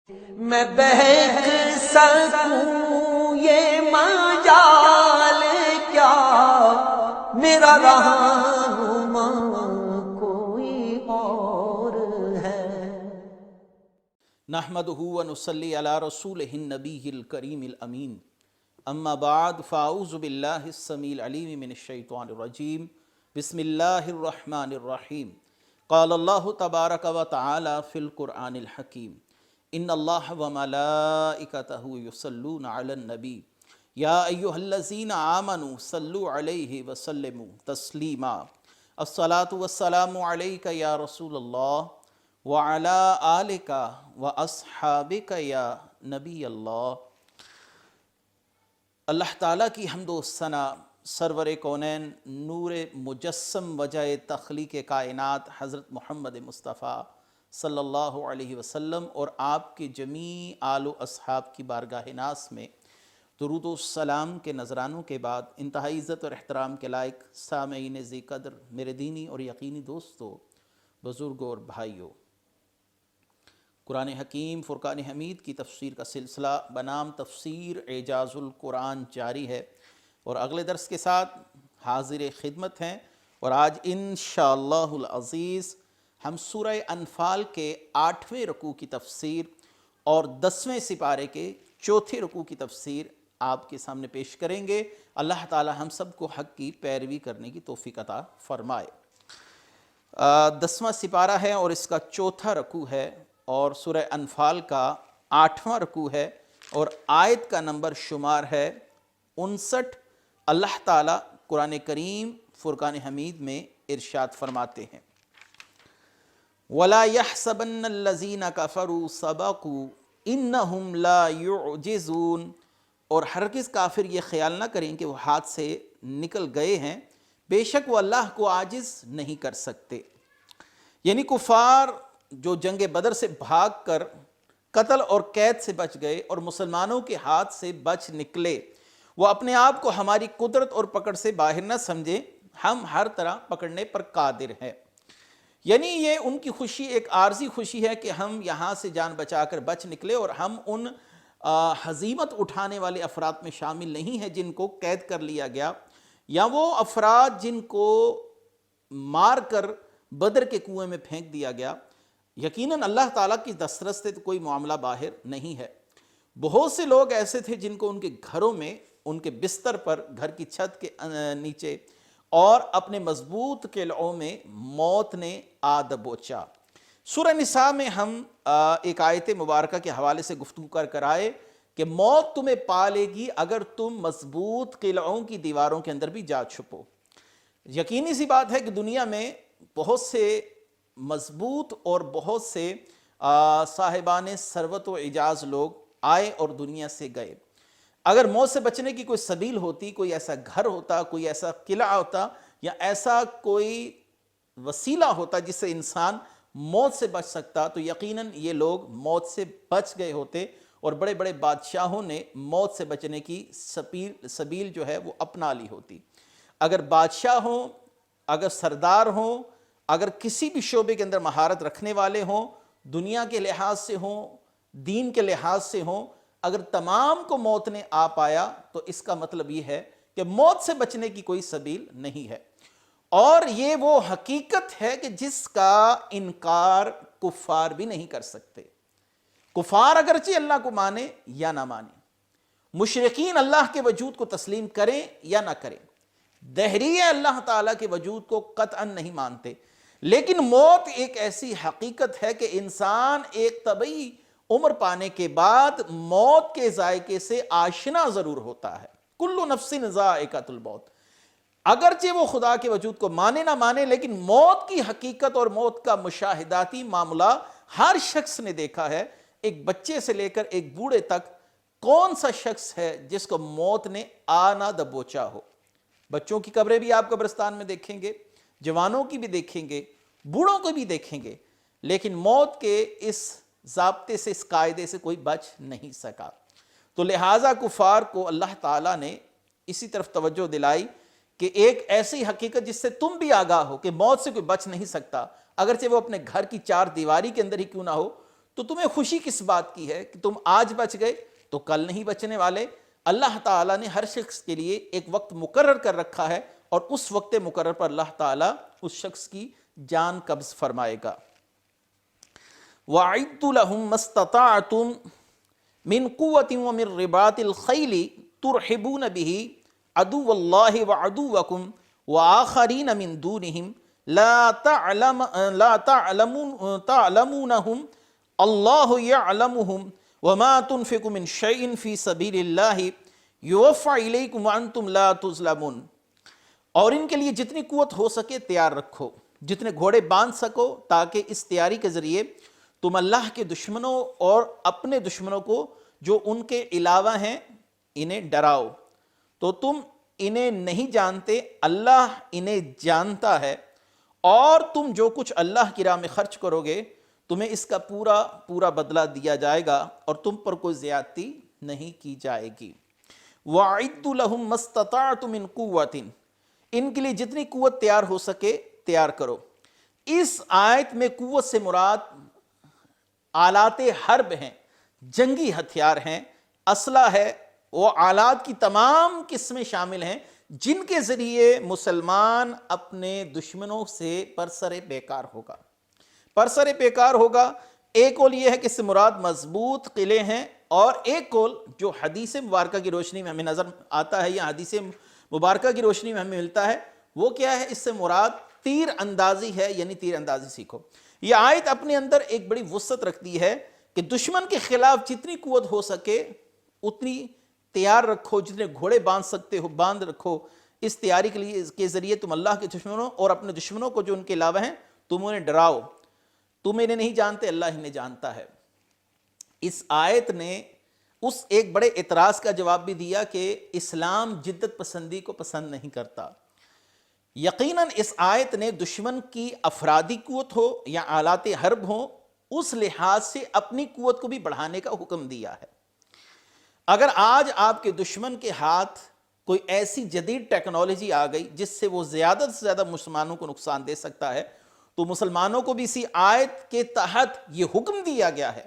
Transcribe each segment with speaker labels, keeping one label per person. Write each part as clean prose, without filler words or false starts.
Speaker 1: میں بہک سکوں یہ مجال کیا، میرا رہنما کوئی اور ہے۔
Speaker 2: نحمدہ ونصلی علی رسولہ النبی الکریم الامین، اما بعد فاعوذ باللہ السمیع العلیم من الشیطان الرجیم، بسم اللہ الرحمن الرحیم۔ قال اللہ تبارک و تعالی فی القرآن الحکیم، ان اللہ وملائکتہ یصلون علی النبی یا ایہا الذین آمنوا صلوا علیہ وسلموا تسلیما۔ الصلاۃ والسلام علیک یا رسول اللہ وعلی آلک واصحابک یا نبی اللہ۔ اللہ تعالیٰ کی حمد و ثنا سرور کونین نور مجسم وجہ تخلیق کائنات حضرت محمد مصطفیٰ صلی اللہ علیہ وسلم اور آپ کے جمیع آل و اصحاب کی بارگاہ ناز میں درود و سلام کے نذرانوں کے بعد انتہائی عزت اور احترام کے لائق سامعین ذی قدر، میرے دینی اور یقینی دوستو، بزرگوں اور بھائیوں، قرآن حکیم فرقان حمید کی تفسیر کا سلسلہ بنام تفسیر اعجاز القرآن جاری ہے، اور اگلے درس کے ساتھ حاضر خدمت ہیں، اور آج انشاءاللہ العزیز ہم سورہ انفال کے 8ویں رکوع کی تفسیر اور 10ویں سپارے کے 4تھے رکوع کی تفسیر آپ کے سامنے پیش کریں گے۔ اللہ تعالی ہم سب کو حق کی پیروی کرنے کی توفیق عطا فرمائے۔ 10واں سپارہ ہے اور اس کا 4تھا رکوع ہے، اور سورہ انفال کا 8واں رکوع ہے، اور آیت کا نمبر شمار ہے 59۔ اللہ تعالیٰ قرآن کریم فرقان حمید میں ارشاد فرماتے ہیں، وَلَا يَحْسَبَنَّ الَّذِينَ كَفَرُوا سَبَقُوا إِنَّهُمْ لَا يُعْجِزُونَ، اور ہرگز کافر یہ خیال نہ کریں کہ وہ ہاتھ سے نکل گئے ہیں، بے شک وہ اللہ کو عاجز نہیں کر سکتے۔ یعنی کفار جو جنگ بدر سے بھاگ کر قتل اور قید سے بچ گئے اور مسلمانوں کے ہاتھ سے بچ نکلے، وہ اپنے آپ کو ہماری قدرت اور پکڑ سے باہر نہ سمجھیں، ہم ہر طرح پکڑنے پر قادر ہیں۔ یعنی یہ ان کی خوشی ایک عارضی خوشی ہے کہ ہم یہاں سے جان بچا کر بچ نکلے، اور ہم ان ہزیمت اٹھانے والے افراد میں شامل نہیں ہیں جن کو قید کر لیا گیا، یا وہ افراد جن کو مار کر بدر کے کنویں میں پھینک دیا گیا۔ یقیناً اللہ تعالیٰ کی دسترس سے تو کوئی معاملہ باہر نہیں ہے۔ بہت سے لوگ ایسے تھے جن کو ان کے گھروں میں، ان کے بستر پر، گھر کی چھت کے نیچے اور اپنے مضبوط قلعوں میں موت نے آ دبوچا۔ سورہ نساء میں ہم ایک آیت مبارکہ کے حوالے سے گفتگو کر آئے کہ موت تمہیں پا لے گی اگر تم مضبوط قلعوں کی دیواروں کے اندر بھی جا چھپو۔ یقینی سی بات ہے کہ دنیا میں بہت سے مضبوط اور بہت سے صاحبان ثروت و اعجاز لوگ آئے اور دنیا سے گئے۔ اگر موت سے بچنے کی کوئی سبیل ہوتی، کوئی ایسا گھر ہوتا، کوئی ایسا قلعہ ہوتا، یا ایسا کوئی وسیلہ ہوتا جس سے انسان موت سے بچ سکتا، تو یقیناً یہ لوگ موت سے بچ گئے ہوتے، اور بڑے بڑے بادشاہوں نے موت سے بچنے کی سبیل جو ہے وہ اپنا لی ہوتی۔ اگر بادشاہ ہوں، اگر سردار ہوں، اگر کسی بھی شعبے کے اندر مہارت رکھنے والے ہوں، دنیا کے لحاظ سے ہوں، دین کے لحاظ سے ہوں، اگر تمام کو موت نے آ پایا تو اس کا مطلب یہ ہے کہ موت سے بچنے کی کوئی سبیل نہیں ہے۔ اور یہ وہ حقیقت ہے کہ جس کا انکار کفار بھی نہیں کر سکتے۔ کفار اگرچہ اللہ کو مانے یا نہ مانے، مشرکین اللہ کے وجود کو تسلیم کریں یا نہ کریں، دہریہ اللہ تعالیٰ کے وجود کو قطعاً نہیں مانتے، لیکن موت ایک ایسی حقیقت ہے کہ انسان ایک طبعی عمر پانے کے بعد موت کے ذائقے سے آشنا ضرور ہوتا ہے۔ کل نفس ذائقۃ الموت، اگرچہ وہ خدا کے وجود کو مانے نہ مانے، لیکن موت کی حقیقت اور موت کا مشاہداتی معاملہ ہر شخص نے دیکھا ہے۔ ایک بچے سے لے کر ایک بوڑھے تک کون سا شخص ہے جس کو موت نے آنا دبوچا ہو؟ بچوں کی قبریں بھی آپ قبرستان میں دیکھیں گے، جوانوں کی بھی دیکھیں گے، بوڑھوں کو بھی دیکھیں گے، لیکن موت کے اس ضابطے سے، اس قاعدے سے کوئی بچ نہیں سکا۔ تو لہٰذا کفار کو اللہ تعالیٰ نے اسی طرف توجہ دلائی کہ ایک ایسی حقیقت جس سے تم بھی آگاہ ہو کہ موت سے کوئی بچ نہیں سکتا، اگرچہ وہ اپنے گھر کی چار دیواری کے اندر ہی کیوں نہ ہو، تو تمہیں خوشی کس بات کی ہے کہ تم آج بچ گئے تو کل نہیں بچنے والے؟ اللہ تعالیٰ نے ہر شخص کے لیے ایک وقت مقرر کر رکھا ہے، اور اس وقت مقرر پر اللہ تعالیٰ اس شخص کی جان قبض فرمائے گا۔ وَأَعِدُّوا لَهُم مَّا اسْتَطَعْتُم مِّن قُوَّةٍ وَمِن رِّبَاطِ الْخَيْلِ تُرْهِبُونَ بِهِ عَدُوَّ اللَّهِ وَعَدُوَّكُمْ وَآخَرِينَ مِن دُونِهِمْ لا تعلمونهم اللہ یعلمهم وما تنفقوا من شیء فی سبیل اللہ یوفى الیکم وانتم لا تظلمون۔ اور ان کے لیے جتنی قوت ہو سکے تیار رکھو، جتنے گھوڑے باندھ سکو، تاکہ اس تیاری کے ذریعے تم اللہ کے دشمنوں اور اپنے دشمنوں کو جو ان کے علاوہ ہیں انہیں ڈراؤ۔ تو تم انہیں نہیں جانتے، اللہ انہیں جانتا ہے، اور تم جو کچھ اللہ کی راہ میں خرچ کرو گے تمہیں اس کا پورا پورا بدلہ دیا جائے گا، اور تم پر کوئی زیادتی نہیں کی جائے گی۔ وَأَعِدُّوا لَهُم مَّا اسْتَطَعْتُم مِّن قُوَّةٍ، ان کے لیے جتنی قوت تیار ہو سکے تیار کرو۔ اس آیت میں قوت سے مراد آلات حرب ہیں، جنگی ہتھیار ہیں، اسلحہ ہے، وہ آلات کی تمام قسمیں شامل ہیں جن کے ذریعے مسلمان اپنے دشمنوں سے پرسر پیکار ہوگا۔ پرسر پیکار ہوگا، ایک قول یہ ہے کہ اس سے مراد مضبوط قلعے ہیں، اور ایک قول جو حدیث مبارکہ کی روشنی میں ہمیں نظر آتا ہے یا حدیث مبارکہ کی روشنی میں ہمیں ملتا ہے، وہ کیا ہے؟ اس سے مراد تیر اندازی ہے، یعنی تیر اندازی سیکھو۔ یہ آیت اپنے اندر ایک بڑی وسعت رکھتی ہے کہ دشمن کے خلاف جتنی قوت ہو سکے اتنی تیار رکھو، جتنے گھوڑے باندھ سکتے ہو باندھ رکھو۔ اس تیاری کے لیے کے ذریعے تم اللہ کے دشمنوں اور اپنے دشمنوں کو جو ان کے علاوہ ہیں تم انہیں ڈراؤ۔ تم انہیں نہیں جانتے، اللہ انہیں جانتا ہے۔ اس آیت نے اس ایک بڑے اعتراض کا جواب بھی دیا کہ اسلام جدت پسندی کو پسند نہیں کرتا۔ یقیناً اس آیت نے دشمن کی افرادی قوت ہو یا آلات حرب ہوں، اس لحاظ سے اپنی قوت کو بھی بڑھانے کا حکم دیا ہے۔ اگر آج آپ کے دشمن کے ہاتھ کوئی ایسی جدید ٹیکنالوجی آ گئی جس سے وہ زیادہ سے زیادہ مسلمانوں کو نقصان دے سکتا ہے، تو مسلمانوں کو بھی اسی آیت کے تحت یہ حکم دیا گیا ہے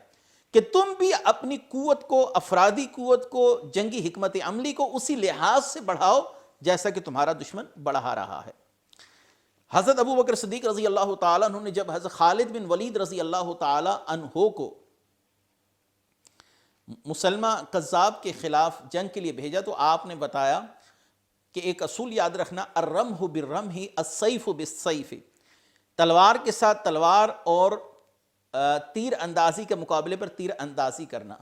Speaker 2: کہ تم بھی اپنی قوت کو، افرادی قوت کو، جنگی حکمت عملی کو اسی لحاظ سے بڑھاؤ جیسا کہ تمہارا دشمن بڑھا رہا ہے۔ حضرت ابو بکر صدیق رضی اللہ تعالیٰ عنہ نے جب حضرت خالد بن ولید رضی اللہ تعالیٰ عنہ کو مسلمہ قذاب کے خلاف جنگ کے لیے بھیجا تو آپ نے بتایا کہ ایک اصول یاد رکھنا، الرمح بالرمح السیف بالسیف، تلوار کے ساتھ تلوار اور تیر اندازی کے مقابلے پر تیر اندازی کرنا۔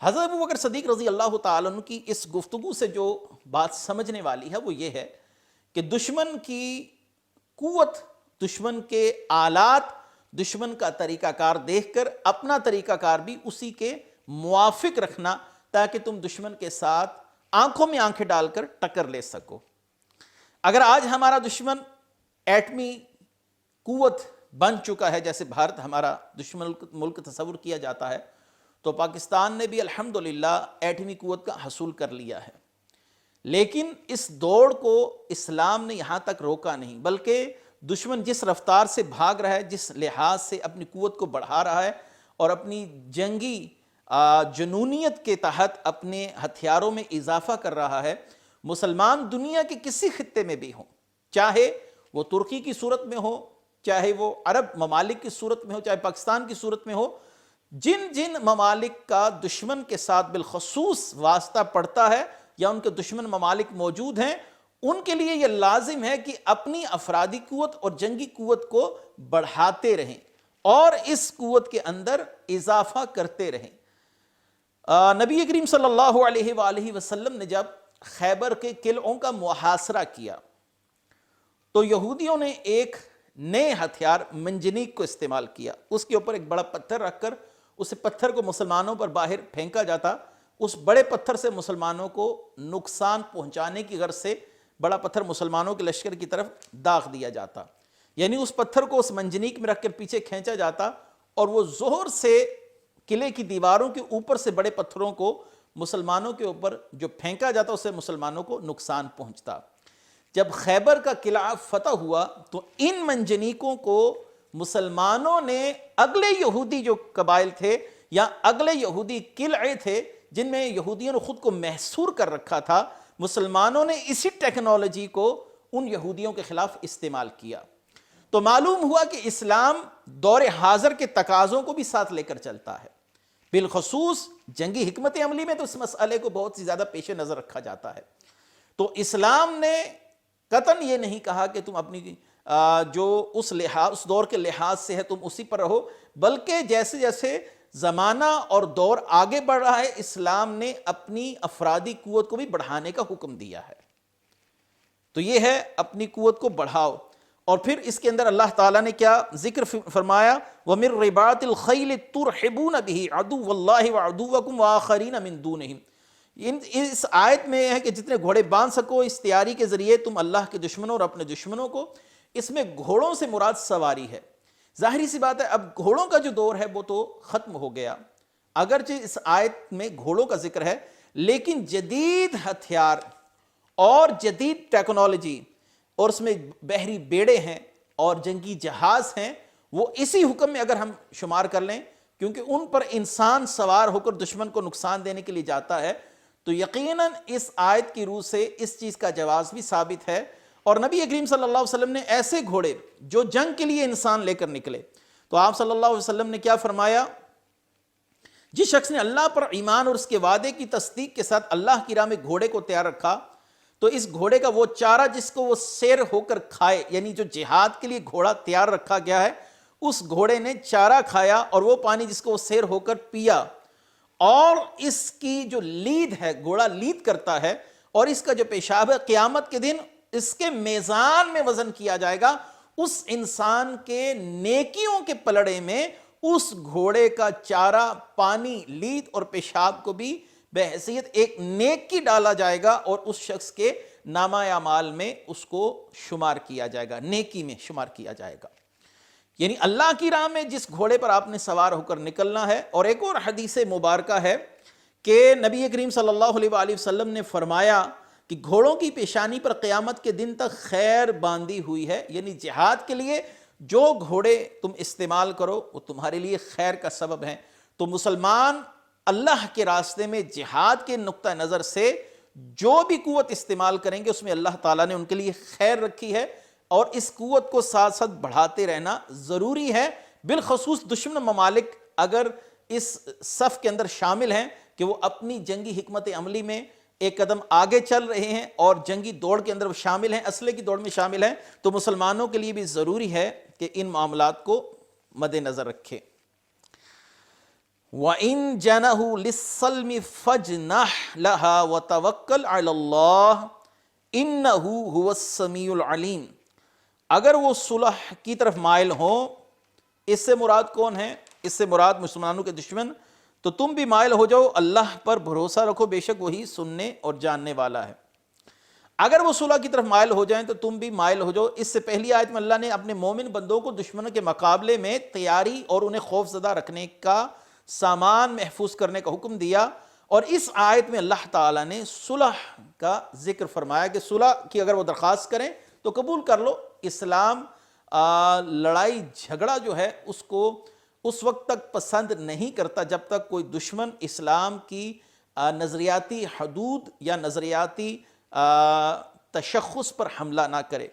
Speaker 2: حضرت ابو بکر صدیق رضی اللہ تعالیٰ عنہ کی اس گفتگو سے جو بات سمجھنے والی ہے وہ یہ ہے کہ دشمن کی قوت، دشمن کے آلات، دشمن کا طریقہ کار دیکھ کر اپنا طریقہ کار بھی اسی کے موافق رکھنا، تاکہ تم دشمن کے ساتھ آنکھوں میں آنکھیں ڈال کر ٹکر لے سکو۔ اگر آج ہمارا دشمن ایٹمی قوت بن چکا ہے، جیسے بھارت ہمارا دشمن ملک تصور کیا جاتا ہے، تو پاکستان نے بھی الحمدللہ ایٹمی قوت کا حصول کر لیا ہے۔ لیکن اس دوڑ کو اسلام نے یہاں تک روکا نہیں، بلکہ دشمن جس رفتار سے بھاگ رہا ہے، جس لحاظ سے اپنی قوت کو بڑھا رہا ہے اور اپنی جنگی جنونیت کے تحت اپنے ہتھیاروں میں اضافہ کر رہا ہے، مسلمان دنیا کے کسی خطے میں بھی ہوں، چاہے وہ ترکی کی صورت میں ہو، چاہے وہ عرب ممالک کی صورت میں ہو، چاہے پاکستان کی صورت میں ہو، جن جن ممالک کا دشمن کے ساتھ بالخصوص واسطہ پڑتا ہے یا ان کے دشمن ممالک موجود ہیں، ان کے لیے یہ لازم ہے کہ اپنی افرادی قوت اور جنگی قوت کو بڑھاتے رہیں اور اس قوت کے اندر اضافہ کرتے رہیں۔ نبی کریم صلی اللہ علیہ وآلہ وسلم نے جب خیبر کے قلعوں کا محاصرہ کیا تو یہودیوں نے ایک نئے ہتھیار منجنیق کو استعمال کیا۔ اس کے اوپر ایک بڑا پتھر رکھ کر اس پتھر کو مسلمانوں پر باہر پھینکا جاتا، اس بڑے پتھر سے مسلمانوں کو نقصان پہنچانے کی غرض سے بڑا پتھر مسلمانوں کے لشکر کی طرف داغ دیا جاتا، یعنی اس پتھر کو اس منجنیق میں رکھ کر پیچھے کھینچا جاتا اور وہ زور سے قلعے کی دیواروں کے اوپر سے بڑے پتھروں کو مسلمانوں کے اوپر جو پھینکا جاتا اس سے مسلمانوں کو نقصان پہنچتا۔ جب خیبر کا قلعہ فتح ہوا تو ان منجنیقوں کو مسلمانوں نے اگلے یہودی جو قبائل تھے یا اگلے یہودی قلعے تھے جن میں یہودیوں نے خود کو محصور کر رکھا تھا، مسلمانوں نے اسی ٹیکنالوجی کو ان یہودیوں کے خلاف استعمال کیا۔ تو معلوم ہوا کہ اسلام دور حاضر کے تقاضوں کو بھی ساتھ لے کر چلتا ہے، بالخصوص جنگی حکمت عملی میں تو اس مسئلے کو بہت سی زیادہ پیش نظر رکھا جاتا ہے۔ تو اسلام نے قطعاً یہ نہیں کہا کہ تم اپنی جو اس دور کے لحاظ سے ہے تم اسی پر رہو، بلکہ جیسے جیسے زمانہ اور دور آگے بڑھ رہا ہے اسلام نے اپنی افرادی قوت کو بھی بڑھانے کا حکم دیا ہے۔ تو یہ ہے اپنی قوت کو بڑھاؤ۔ اور پھر اس کے اندر اللہ تعالیٰ نے کیا ذکر فرمایا، وَمِن رِبَاطِ الْخَيْلِ تُرْحِبُونَ بِهِ عَدُوَّ اللَّهِ وَعَدُوَّكُمْ وَآخَرِينَ مِن دُونِهِمْ۔ اس آیت میں ہے کہ جتنے گھوڑے باندھ سکو اس تیاری کے ذریعے تم اللہ کے دشمنوں اور اپنے دشمنوں کو۔ اس میں گھوڑوں سے مراد سواری ہے۔ ظاہری سی بات ہے اب گھوڑوں کا جو دور ہے وہ تو ختم ہو گیا، اگرچہ اس آیت میں گھوڑوں کا ذکر ہے، لیکن جدید ہتھیار اور جدید ٹیکنالوجی اور اس میں بحری بیڑے ہیں اور جنگی جہاز ہیں، وہ اسی حکم میں اگر ہم شمار کر لیں، کیونکہ ان پر انسان سوار ہو کر دشمن کو نقصان دینے کے لیے جاتا ہے، تو یقیناً اس آیت کی روح سے اس چیز کا جواز بھی ثابت ہے۔ اور نبی کریم صلی اللہ علیہ وسلم نے ایسے گھوڑے جو جنگ کے لیے انسان لے کر نکلے، تو آپ صلی اللہ علیہ وسلم نے کیا فرمایا، جس شخص نے اللہ پر ایمان اور اس کے وعدے کی تصدیق کے ساتھ اللہ کی راہ میں گھوڑے کو تیار رکھا، تو اس گھوڑے کا وہ چارہ جس کو وہ سیر ہو کر کھائے، یعنی جو جہاد کے لیے گھوڑا تیار رکھا گیا ہے اس گھوڑے نے چارہ کھایا، اور وہ پانی جس کو وہ سیر ہو کر پیا، اور اس کی جو لید ہے، گھوڑا لید کرتا ہے، اور اس کا جو پیشاب ہے قیامت کے دن اس کے میزان میں وزن کیا جائے گا، اس انسان کے نیکیوں کے پلڑے میں اس گھوڑے کا چارہ، پانی، لید اور پیشاب کو بھی بحیثیت ایک نیکی ڈالا جائے گا، اور اس شخص کے نامہ اعمال میں اس کو شمار کیا جائے گا، نیکی میں شمار کیا جائے گا۔ یعنی اللہ کی راہ میں جس گھوڑے پر آپ نے سوار ہو کر نکلنا ہے۔ اور ایک اور حدیث مبارکہ ہے کہ نبی کریم صلی اللہ علیہ وآلہ وسلم نے فرمایا کہ گھوڑوں کی پیشانی پر قیامت کے دن تک خیر باندھی ہوئی ہے، یعنی جہاد کے لیے جو گھوڑے تم استعمال کرو وہ تمہارے لیے خیر کا سبب ہیں۔ تو مسلمان اللہ کے راستے میں جہاد کے نقطہ نظر سے جو بھی قوت استعمال کریں گے اس میں اللہ تعالیٰ نے ان کے لیے خیر رکھی ہے، اور اس قوت کو ساتھ ساتھ بڑھاتے رہنا ضروری ہے، بالخصوص دشمن ممالک اگر اس صف کے اندر شامل ہیں کہ وہ اپنی جنگی حکمت عملی میں ایک قدم آگے چل رہے ہیں اور جنگی دوڑ کے اندر وہ شامل ہیں، اسلحے کی دوڑ میں شامل ہیں، تو مسلمانوں کے لیے بھی ضروری ہے کہ ان معاملات کو مد نظر رکھے۔ وَإِن جَنَحُوا لِلسَّلْمِ فَاجْنَحْ لَهَا وَتَوَكَّلْ عَلَى اللَّهِ إِنَّهُ هُوَ السَّمِيعُ الْعَلِيمُ۔ اگر وہ صلح کی طرف مائل ہوں، اس سے مراد کون ہے؟ اس سے مراد مسلمانوں کے دشمن، تو تم بھی مائل ہو جاؤ، اللہ پر بھروسہ رکھو، بے شک وہی سننے اور جاننے والا ہے۔ اگر وہ صلح کی طرف مائل ہو جائیں تو تم بھی مائل ہو جاؤ۔ اس سے پہلی آیت میں اللہ نے اپنے مومن بندوں کو دشمنوں کے مقابلے میں تیاری اور انہیں خوف زدہ رکھنے کا، سامان محفوظ کرنے کا حکم دیا، اور اس آیت میں اللہ تعالیٰ نے صلح کا ذکر فرمایا کہ صلح کی اگر وہ درخواست کریں تو قبول کر لو۔ اسلام لڑائی جھگڑا جو ہے اس کو اس وقت تک پسند نہیں کرتا جب تک کوئی دشمن اسلام کی نظریاتی حدود یا نظریاتی تشخص پر حملہ نہ کرے۔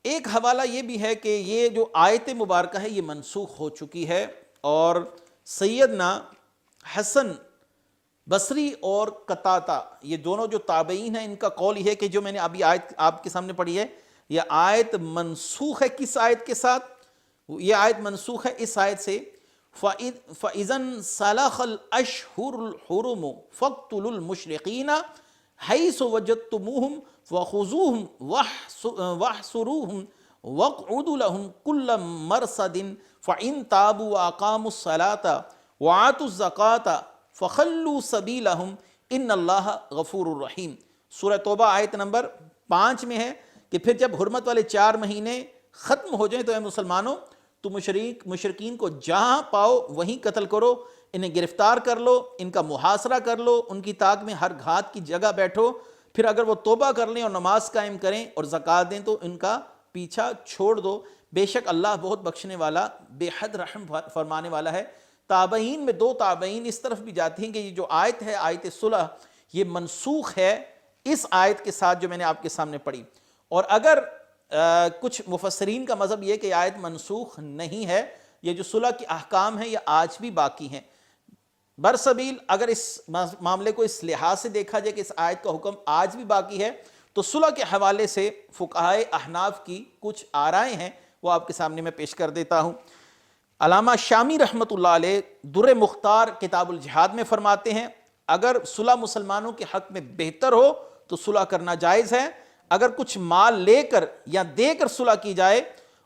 Speaker 2: ایک حوالہ یہ بھی ہے کہ یہ جو آیت مبارکہ ہے یہ منسوخ ہو چکی ہے، اور سیدنا حسن بصری اور قتادہ یہ دونوں جو تابعین ہیں ان کا قول یہ ہے کہ جو میں نے ابھی آیت آپ کے سامنے پڑھی ہے یہ آیت منسوخ ہے۔ کس آیت کے ساتھ؟ یہ آیت منسوخ ہے اس آیت سے فَإِذَنْ سَلَخَ الْأَشْهُرُ الْحُرُمُ فَاقْتُلُوا الْمُشْرِقِينَ حَيْثُ وَجَدتُّمُوهُمْ وَخُذُوهُمْ وَاحْصُرُوهُمْ وَاقْعُدُوا لَهُمْ كُلَّ مَرْصَدٍ فَإِنْ تَابُوا وَأَقَامُوا الصَّلَاةَ وَآتُوا الزَّكَاةَ فَخَلُّوا سَبِيلَهُمْ إِنَّ اللَّهَ غَفُورٌ رَحِيمٌ۔ سورہ توبہ آیت نمبر 5 میں ہے کہ پھر جب حرمت والے 4 مہینے ختم ہو جائیں تو اے مسلمانوں تو مشرکین کو جہاں پاؤ وہیں قتل کرو، انہیں گرفتار کر لو، ان کا محاصرہ کر لو، ان کی طاق میں ہر گھات کی جگہ بیٹھو، پھر اگر وہ توبہ کر لیں اور نماز قائم کریں اور زکوٰۃ دیں تو ان کا پیچھا چھوڑ دو، بے شک اللہ بہت بخشنے والا بے حد رحم فرمانے والا ہے۔ تابعین میں دو تابعین اس طرف بھی جاتی ہیں کہ یہ جو آیت ہے آیت صلح یہ منسوخ ہے اس آیت کے ساتھ جو میں نے آپ کے سامنے پڑھی، اور اگر کچھ مفسرین کا مذہب یہ کہ یہ آیت منسوخ نہیں ہے، یہ جو صلح کے احکام ہیں یہ آج بھی باقی ہیں۔ برسبیل اگر اس معاملے کو اس لحاظ سے دیکھا جائے کہ اس آیت کا حکم آج بھی باقی ہے تو صلح کے حوالے سے فقہائے احناف کی کچھ آرائیں ہیں، وہ آپ کے سامنے میں پیش کر دیتا ہوں۔ علامہ شامی رحمۃ اللہ علیہ در مختار کتاب الجہاد میں فرماتے ہیں اگر صلح مسلمانوں کے حق میں بہتر ہو تو صلح کرنا جائز ہے، اگر کچھ مال لے کر یا دے کر صلح کی جائے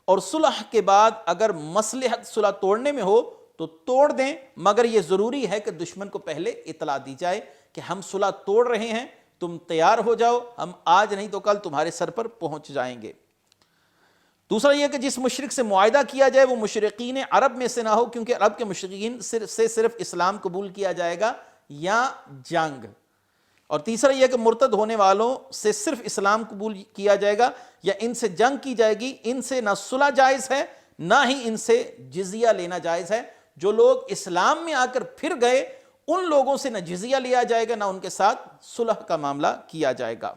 Speaker 2: اور صلح کے بعد اگر مصلحت صلح توڑنے میں ہو تو توڑ دیں، مگر یہ ضروری ہے کہ دشمن کو پہلے اطلاع دی جائے کہ ہم صلح توڑ رہے ہیں، تم تیار ہو جاؤ، ہم آج نہیں تو کل تمہارے سر پر پہنچ جائیں گے۔ دوسرا یہ کہ جس مشرک سے معاہدہ کیا جائے وہ مشرقین عرب میں سے نہ ہو، کیونکہ عرب کے مشرقین سے صرف اسلام قبول کیا جائے گا یا جنگ۔ اور تیسرا یہ کہ مرتد ہونے والوں سے صرف اسلام قبول کیا جائے گا یا ان سے جنگ کی جائے گی، ان سے نہ صلح جائز ہے نہ ہی ان سے جزیہ لینا جائز ہے۔ جو لوگ اسلام میں آ کر پھر گئے ان لوگوں سے نہ جزیہ لیا جائے گا نہ ان کے ساتھ صلح کا معاملہ کیا جائے گا۔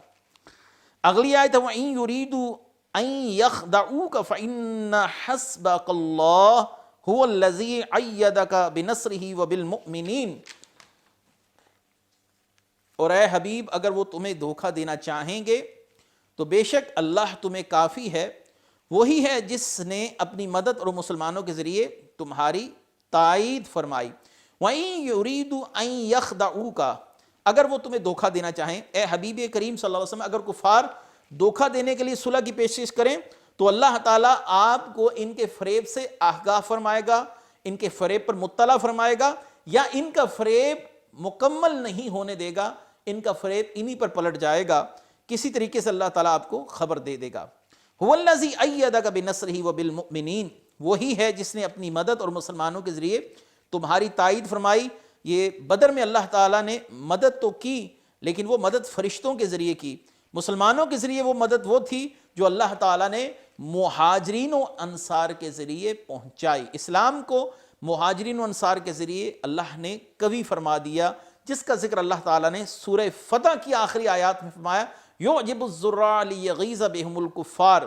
Speaker 2: اگلی آیت ہے وَإِن يُرِيدُوا أَن يَخْدَعُوكَ فَإِنَّ حَسْبَكَ اللَّهُ هُوَ الَّذِي أَيَّدَكَ بِنَصْرِهِ وَبِالْمُؤْمِنِينَ۔ اور اے حبیب اگر وہ تمہیں دھوکہ دینا چاہیں گے تو بے شک اللہ تمہیں کافی ہے، وہی ہے جس نے اپنی مدد اور مسلمانوں کے ذریعے تمہاری تائید فرمائی۔ وَإِن يُرِيدُوا أَن يَخْدَعُوكَ اگر وہ تمہیں دھوکہ دینا چاہیں، اے حبیب کریم صلی اللہ علیہ وسلم اگر کفار دھوکہ دینے کے لیے صلح کی پیشکش کریں تو اللہ تعالیٰ آپ کو ان کے فریب سے آگاہ فرمائے گا، ان کے فریب پر مطلع فرمائے گا، یا ان کا فریب مکمل نہیں ہونے دے گا، ان کا فریب انہی پر پلٹ جائے گا، کسی طریقے سے اللہ تعالیٰ آپ کو خبر دے دے گا۔ هُوَ الَّذِي أَيَّدَكَ بِنَصْرِهِ وَبِالْمُؤْمِنِينَ وہی ہے جس نے اپنی مدد اور مسلمانوں کے ذریعے تمہاری تائید فرمائی۔ یہ بدر میں اللہ تعالیٰ نے مدد تو کی لیکن وہ مدد فرشتوں کے ذریعے کی، مسلمانوں کے ذریعے وہ مدد وہ تھی جو اللہ تعالیٰ نے مہاجرین و انصار کے ذریعے پہنچائی۔ اسلام کو مہاجرین و انصار کے ذریعے اللہ نے قوی فرما دیا، جس کا ذکر اللہ تعالیٰ نے سورہ فتح کی آخری آیات میں فرمایا یعجب الزراع لیغیظ بہم الکفار،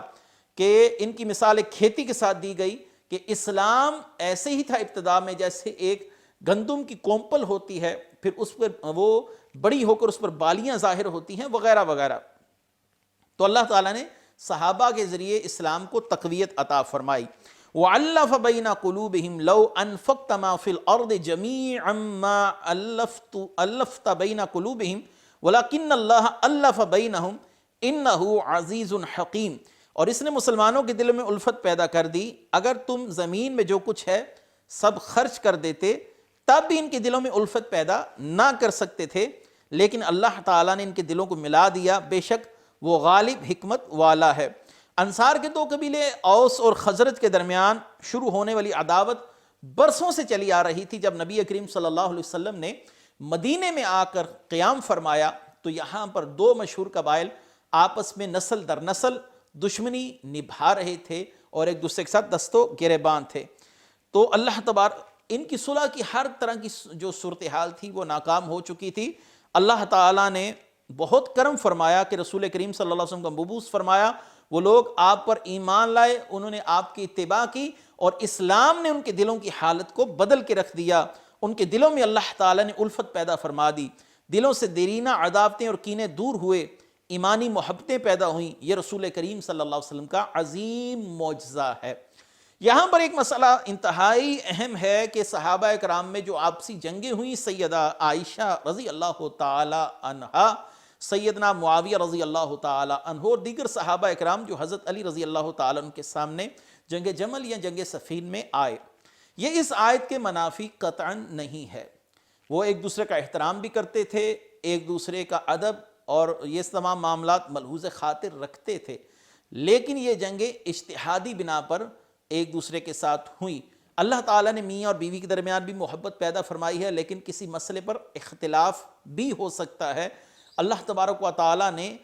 Speaker 2: کہ ان کی مثال ایک کھیتی کے ساتھ دی گئی کہ اسلام ایسے ہی تھا ابتدا میں جیسے ایک گندم کی کومپل ہوتی ہے، پھر اس پر وہ بڑی ہو کر اس پر بالیاں ظاہر ہوتی ہیں وغیرہ وغیرہ۔ تو اللہ تعالیٰ نے صحابہ کے ذریعے اسلام کو تقویت عطا فرمائی۔ وَعَلَّفَ بَيْنَ قُلُوبِهِمْ لَوْ أَنفَقْتَ مَا فِي الْأَرْضِ جَمِيعًا مَا أَلَّفْتَ بَيْنَ قُلُوبِهِمْ وَلَكِنَّ اللَّهَ أَلَّفَ بَيْنَهُمْ إِنَّهُ عَزِيزٌ حَكِيمٌ۔ اور اس نے مسلمانوں کے دلوں میں الفت پیدا کر دی، اگر تم زمین میں جو کچھ ہے سب خرچ کر دیتے تب بھی ان کے دلوں میں الفت پیدا نہ کر سکتے تھے، لیکن اللہ تعالیٰ نے ان کے دلوں کو ملا دیا، بے شک وہ غالب حکمت والا ہے۔ انصار کے دو قبیلے اوس اور خزرج کے درمیان شروع ہونے والی عداوت برسوں سے چلی آ رہی تھی۔ جب نبی کریم صلی اللہ علیہ وسلم نے مدینے میں آ کر قیام فرمایا تو یہاں پر دو مشہور قبائل آپس میں نسل در نسل دشمنی نبھا رہے تھے اور ایک دوسرے کے ساتھ دست و گریبان تھے۔ تو اللہ تبارک ان کی صلح کی ہر طرح کی جو صورتحال تھی وہ ناکام ہو چکی تھی۔ اللہ تعالیٰ نے بہت کرم فرمایا کہ رسول کریم صلی اللہ علیہ وسلم کا مبعوث فرمایا، وہ لوگ آپ پر ایمان لائے، انہوں نے آپ کی اتباع کی اور اسلام نے ان کے دلوں کی حالت کو بدل کے رکھ دیا۔ ان کے دلوں میں اللہ تعالیٰ نے الفت پیدا فرما دی، دلوں سے دیرینہ عداوتیں اور کینے دور ہوئے، ایمانی محبتیں پیدا ہوئیں۔ یہ رسول کریم صلی اللہ علیہ وسلم کا عظیم معجزہ ہے۔ یہاں پر ایک مسئلہ انتہائی اہم ہے کہ صحابہ کرام میں جو آپسی جنگیں ہوئیں، سیدہ عائشہ رضی اللہ تعالی عنہا، سیدنا معاویہ رضی اللہ تعالی عنہ اور دیگر صحابہ اکرام جو حضرت علی رضی اللہ تعالی عنہ کے سامنے جنگ جمل یا جنگ صفین میں آئے، یہ اس آیت کے منافی قطعاً نہیں ہے۔ وہ ایک دوسرے کا احترام بھی کرتے تھے، ایک دوسرے کا ادب اور یہ تمام معاملات ملحوظ خاطر رکھتے تھے، لیکن یہ جنگیں اجتہادی بنا پر ایک دوسرے کے ساتھ ہوئیں۔ اللہ تعالیٰ نے میاں اور بیوی کے درمیان بھی محبت پیدا فرمائی ہے، لیکن کسی مسئلے پر اختلاف بھی ہو سکتا ہے۔ اللہ تبارک و تعالیٰ نے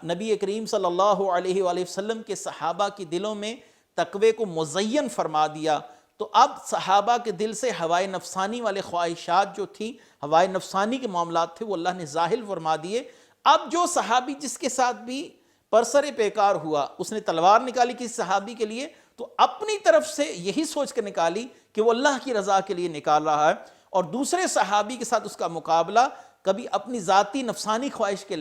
Speaker 2: نبی کریم صلی اللہ علیہ وآلہ وسلم کے صحابہ کے دلوں میں تقوی کو مزین فرما دیا، تو اب صحابہ کے دل سے ہوائے نفسانی والے خواہشات جو تھی، ہوائے نفسانی کے معاملات تھے، وہ اللہ نے زاحل فرما دیے۔ اب جو صحابی جس کے ساتھ بھی پرسر پیکار ہوا، اس نے تلوار نکالی کسی صحابی کے لیے، تو اپنی طرف سے یہی سوچ کر نکالی کہ وہ اللہ کی رضا کے لیے نکال رہا ہے، اور دوسرے صحابی کے ساتھ اس کا مقابلہ کبھی اپنی ذاتی نفسانی خواہش کے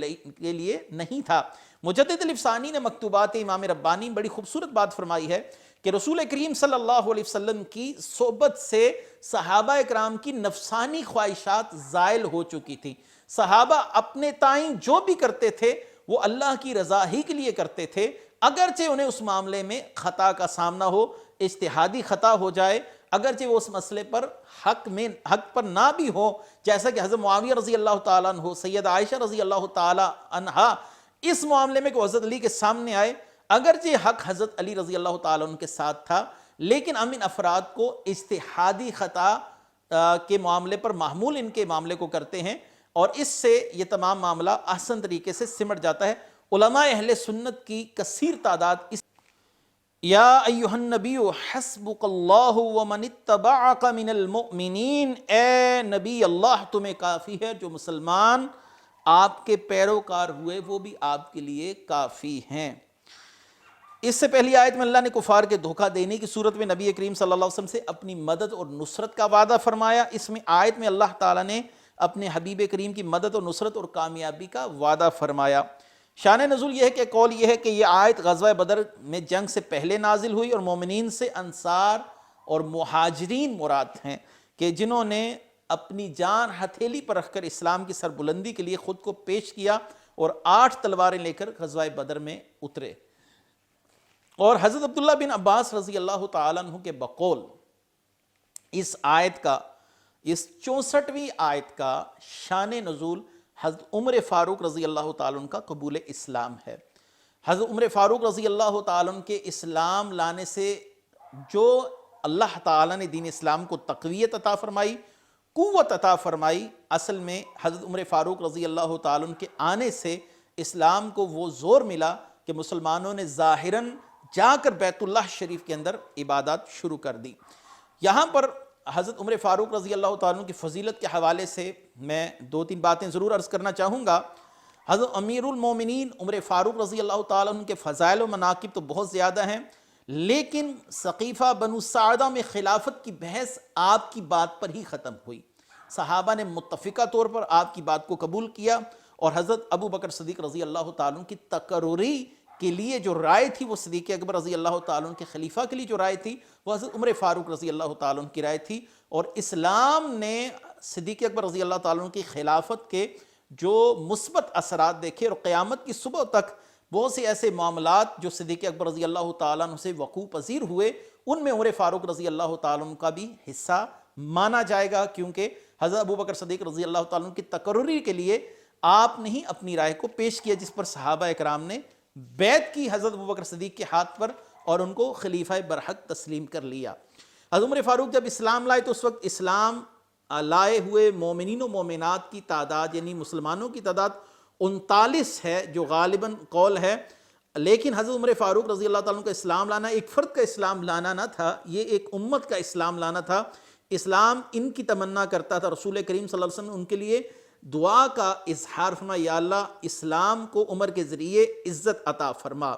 Speaker 2: لیے نہیں تھا۔ مجدد الافسانی نے مکتوبات امام ربانی بڑی خوبصورت بات فرمائی ہے کہ رسول کریم صلی اللہ علیہ وسلم کی صحبت سے صحابہ اکرام کی نفسانی خواہشات زائل ہو چکی تھی۔ صحابہ اپنے تئیں جو بھی کرتے تھے وہ اللہ کی رضا ہی کے لیے کرتے تھے، اگرچہ انہیں اس معاملے میں خطا کا سامنا ہو، اجتہادی خطا ہو جائے، اگرچہ وہ اس مسئلے پر حق پر نہ بھی ہو، جیسا کہ حضرت معاویہ رضی اللہ تعالیٰ عنہ، سید عائشہ رضی اللہ تعالیٰ عنہا اس معاملے میں کہ حضرت علی کے سامنے آئے، اگرچہ حق حضرت علی رضی اللہ تعالیٰ عنہ کے ساتھ تھا، لیکن ہم ان افراد کو اجتہادی خطا کے معاملے پر محمول ان کے معاملے کو کرتے ہیں، اور اس سے یہ تمام معاملہ احسن طریقے سے سمٹ جاتا ہے۔ علماء اہل سنت کی کثیر تعداد یا ایہا النبی حسبک اللہ ومن اتبعک من المؤمنین، اے نبی اللہ تمہیں کافی ہے، جو مسلمان آپ کے پیروکار ہوئے وہ بھی آپ کے لیے کافی ہیں۔ اس سے پہلی آیت میں اللہ نے کفار کے دھوکہ دینے کی صورت میں نبی کریم صلی اللہ علیہ وسلم سے اپنی مدد اور نصرت کا وعدہ فرمایا۔ اس میں آیت میں اللہ تعالیٰ نے اپنے حبیب کریم کی مدد اور نصرت اور کامیابی کا وعدہ فرمایا۔ شان نزول یہ ہے کہ قول یہ ہے کہ یہ آیت غزوہ بدر میں جنگ سے پہلے نازل ہوئی، اور مومنین سے انصار اور مہاجرین مراد ہیں کہ جنہوں نے اپنی جان ہتھیلی پر رکھ کر اسلام کی سربلندی کے لیے خود کو پیش کیا اور 8 تلواریں لے کر غزوہ بدر میں اترے۔ اور حضرت عبداللہ بن عباس رضی اللہ تعالیٰ عنہ کے بقول اس آیت کا، اس 64ویں آیت کا شان نزول حضرت عمر فاروق رضی اللہ تعالیٰ عنہ کا قبول اسلام ہے۔ حضرت عمر فاروق رضی اللہ تعالیٰ عنہ کے اسلام لانے سے جو اللہ تعالیٰ نے دین اسلام کو تقویت عطا فرمائی، قوت عطا فرمائی، اصل میں حضرت عمر فاروق رضی اللہ تعالیٰ عنہ کے آنے سے اسلام کو وہ زور ملا کہ مسلمانوں نے ظاہراً جا کر بیت اللہ شریف کے اندر عبادات شروع کر دی۔ یہاں پر حضرت عمر فاروق رضی اللہ تعالیٰ عنہ کی فضیلت کے حوالے سے میں 2-3 باتیں ضرور عرض کرنا چاہوں گا۔ حضرت امیر المومنین عمر فاروق رضی اللہ تعالیٰ عنہ کے فضائل و مناقب تو بہت زیادہ ہیں، لیکن ثقیفہ بنو ساعدہ میں خلافت کی بحث آپ کی بات پر ہی ختم ہوئی۔ صحابہ نے متفقہ طور پر آپ کی بات کو قبول کیا، اور حضرت ابو بکر صدیق رضی اللہ تعالیٰ عنہ کی تقرری کے لیے جو رائے تھی، وہ صدیق اکبر رضی اللہ تعالیٰ عنہ کے خلیفہ کے لیے جو رائے تھی وہ حضرت عمر فاروق رضی اللہ تعالیٰ عنہ کی رائے تھی، اور اسلام نے صدیق اکبر رضی اللہ تعالیٰ عنہ کی خلافت کے جو مثبت اثرات دیکھے، اور قیامت کی صبح تک بہت سے ایسے معاملات جو صدیق اکبر رضی اللہ تعالیٰ عنہ سے وقوع پذیر ہوئے، ان میں عمر فاروق رضی اللہ تعالیٰ عنہ کا بھی حصہ مانا جائے گا، کیونکہ حضرت ابو بکر صدیق رضی اللہ تعالیٰ عنہ کی تقرری کے لیے آپ نے ہی اپنی رائے کو پیش کیا، جس پر صحابہ اکرام نے بیعت کی حضرت ابو بکر صدیق کے ہاتھ پر، اور ان کو خلیفہ برحق تسلیم کر لیا۔ حضرت عمر فاروق جب اسلام لائے تو اس وقت اسلام لائے ہوئے مومنین و مومنات کی تعداد، یعنی مسلمانوں کی تعداد 39 ہے، جو غالباً قول ہے، لیکن حضرت عمر فاروق رضی اللہ تعالیٰ عنہ کا اسلام لانا ایک فرد کا اسلام لانا نہ تھا، یہ ایک امت کا اسلام لانا تھا۔ اسلام ان کی تمنا کرتا تھا، رسول کریم صلی اللہ علیہ وسلم نے ان کے لیے دعا کا اظہار فرما، یا اللہ اسلام کو عمر کے ذریعے عزت عطا فرما۔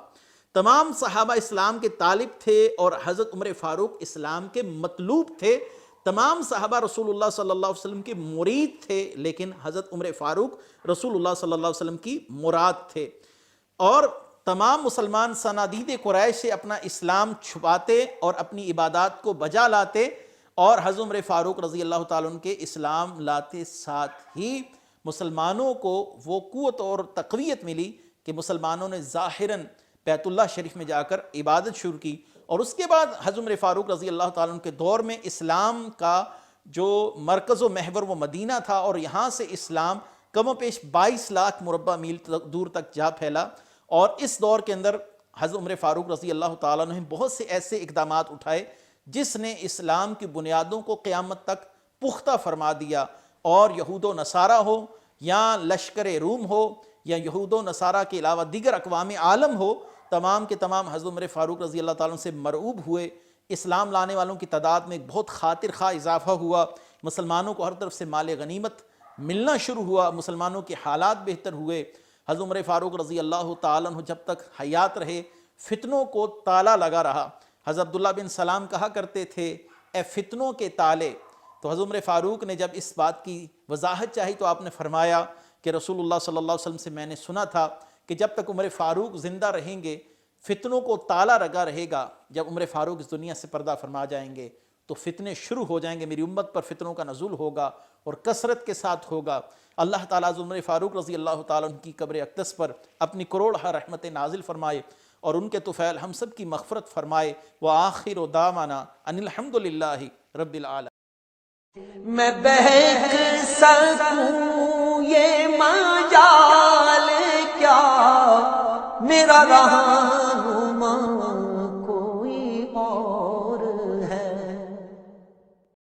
Speaker 2: تمام صحابہ اسلام کے طالب تھے، اور حضرت عمر فاروق اسلام کے مطلوب تھے۔ تمام صحابہ رسول اللہ صلی اللہ علیہ وسلم کے مرید تھے، لیکن حضرت عمر فاروق رسول اللہ صلی اللہ علیہ وسلم کی مراد تھے۔ اور تمام مسلمان صنادید قریش سے اپنا اسلام چھپاتے اور اپنی عبادات کو بجا لاتے، اور حضرت عمر فاروق رضی اللہ تعالیٰ عنہ کے اسلام لاتے ساتھ ہی مسلمانوں کو وہ قوت اور تقویت ملی کہ مسلمانوں نے ظاہراً بیت اللہ شریف میں جا کر عبادت شروع کی۔ اور اس کے بعد حضرت عمر فاروق رضی اللہ تعالیٰ عنہ کے دور میں اسلام کا جو مرکز و محور وہ مدینہ تھا، اور یہاں سے اسلام کم و بیش 22 لاکھ مربع میل دور تک جا پھیلا۔ اور اس دور کے اندر حضرت عمر فاروق رضی اللہ تعالیٰ عنہ نے بہت سے ایسے اقدامات اٹھائے جس نے اسلام کی بنیادوں کو قیامت تک پختہ فرما دیا، اور یہود و نصارہ ہو یا لشکر روم ہو یا یہود و نصارہ کے علاوہ دیگر اقوام عالم ہو، تمام کے تمام حضرت عمر فاروق رضی اللہ تعالیٰ عنہ سے مرعوب ہوئے، اسلام لانے والوں کی تعداد میں ایک بہت خاطر خواہ اضافہ ہوا، مسلمانوں کو ہر طرف سے مال غنیمت ملنا شروع ہوا، مسلمانوں کے حالات بہتر ہوئے۔ حضرت عمر فاروق رضی اللہ تعالیٰ عنہ جب تک حیات رہے فتنوں کو تالا لگا رہا۔ حضرت عبداللہ بن سلام کہا کرتے تھے اے فتنوں کے تالے۔ تو حضرت عمر فاروق نے جب اس بات کی وضاحت چاہی تو آپ نے فرمایا کہ رسول اللہ صلی اللہ علیہ وسلم سے میں نے سنا تھا کہ جب تک عمر فاروق زندہ رہیں گے فتنوں کو تالا لگا رہے گا، جب عمر فاروق اس دنیا سے پردہ فرما جائیں گے تو فتنے شروع ہو جائیں گے، میری امت پر فتنوں کا نزول ہوگا اور کثرت کے ساتھ ہوگا۔ اللہ تعالیٰ حضرت عمر فاروق رضی اللہ تعالیٰ عنہ کی قبر اقدس پر اپنی کروڑہ رحمت نازل فرمائے اور ان کے طفیل ہم سب کی مغفرت فرمائے۔ وآخر دعوانا ان الحمد للہ رب العالمین۔
Speaker 1: میں بہک سکوں یہ مجال کیا میرا رہنما